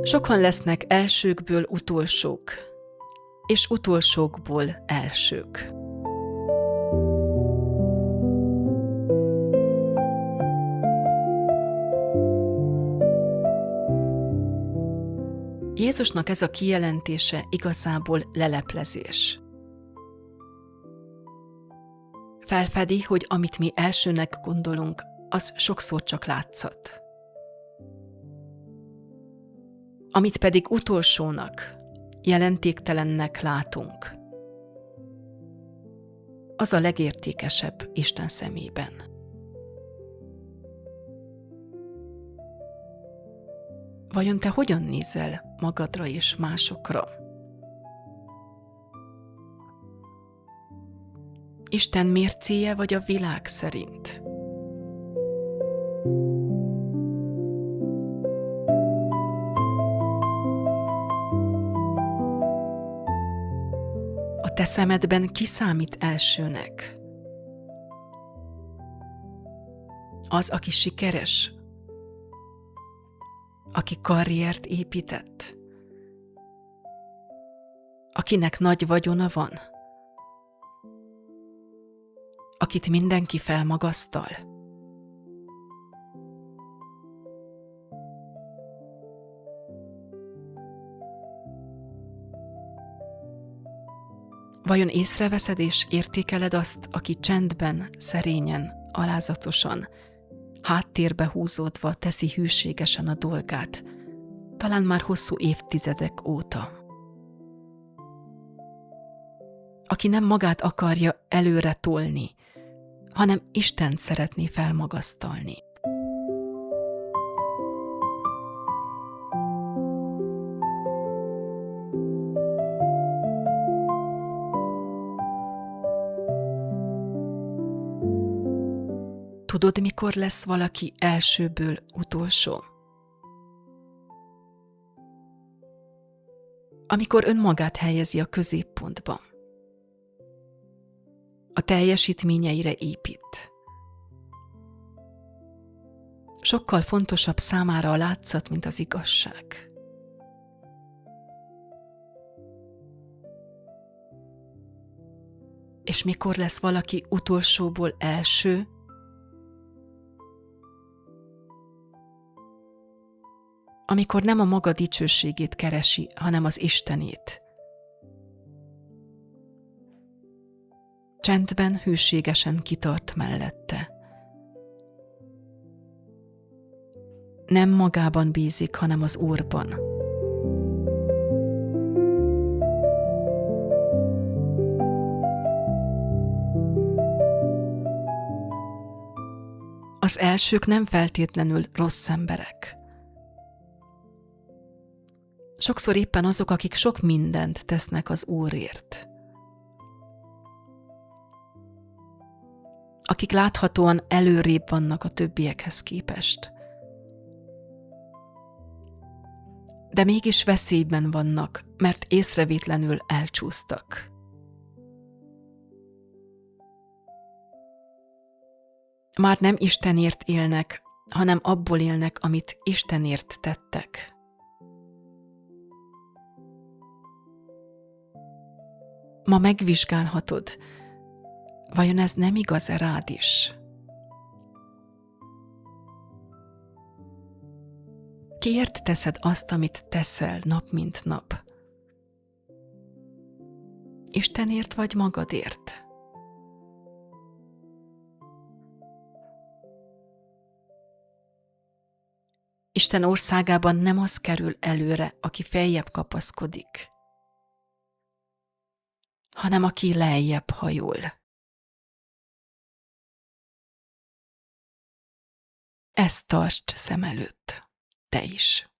Sokan lesznek elsőkből utolsók, és utolsókból elsők. Jézusnak ez a kijelentése igazából leleplezés. Felfedi, hogy amit mi elsőnek gondolunk, az sokszor csak látszat. Amit pedig utolsónak, jelentéktelennek látunk, az a legértékesebb Isten szemében. Vajon te hogyan nézel magadra és másokra? Isten mércéje vagy a világ szerint? A te szemedben ki számít elsőnek? Az, aki sikeres? Aki karriert épített? Akinek nagy vagyona van? Akit mindenki felmagasztal? Vajon észreveszed és értékeled azt, aki csendben, szerényen, alázatosan, háttérbe húzódva teszi hűségesen a dolgát, talán már hosszú évtizedek óta? Aki nem magát akarja előre tolni, hanem Istent szeretné felmagasztalni. Tudod, mikor lesz valaki elsőből utolsó? Amikor önmagát helyezi a középpontba. A teljesítményeire épít. Sokkal fontosabb számára a látszat, mint az igazság. És mikor lesz valaki utolsóból első? Amikor nem a maga dicsőségét keresi, hanem az Istenét. Csendben, hűségesen kitart mellette. Nem magában bízik, hanem az Úrban. Az elsők nem feltétlenül rossz emberek. Sokszor éppen azok, akik sok mindent tesznek az Úrért. Akik láthatóan előrébb vannak a többiekhez képest. De mégis veszélyben vannak, mert észrevétlenül elcsúsztak. Már nem Istenért élnek, hanem abból élnek, amit Istenért tettek. Ma megvizsgálhatod, vajon ez nem igaz-e rád is? Kiért teszed azt, amit teszel nap mint nap? Istenért vagy magadért? Isten országában nem az kerül előre, aki feljebb kapaszkodik, hanem aki lejjebb hajol. Ezt tartsd szem előtt, te is.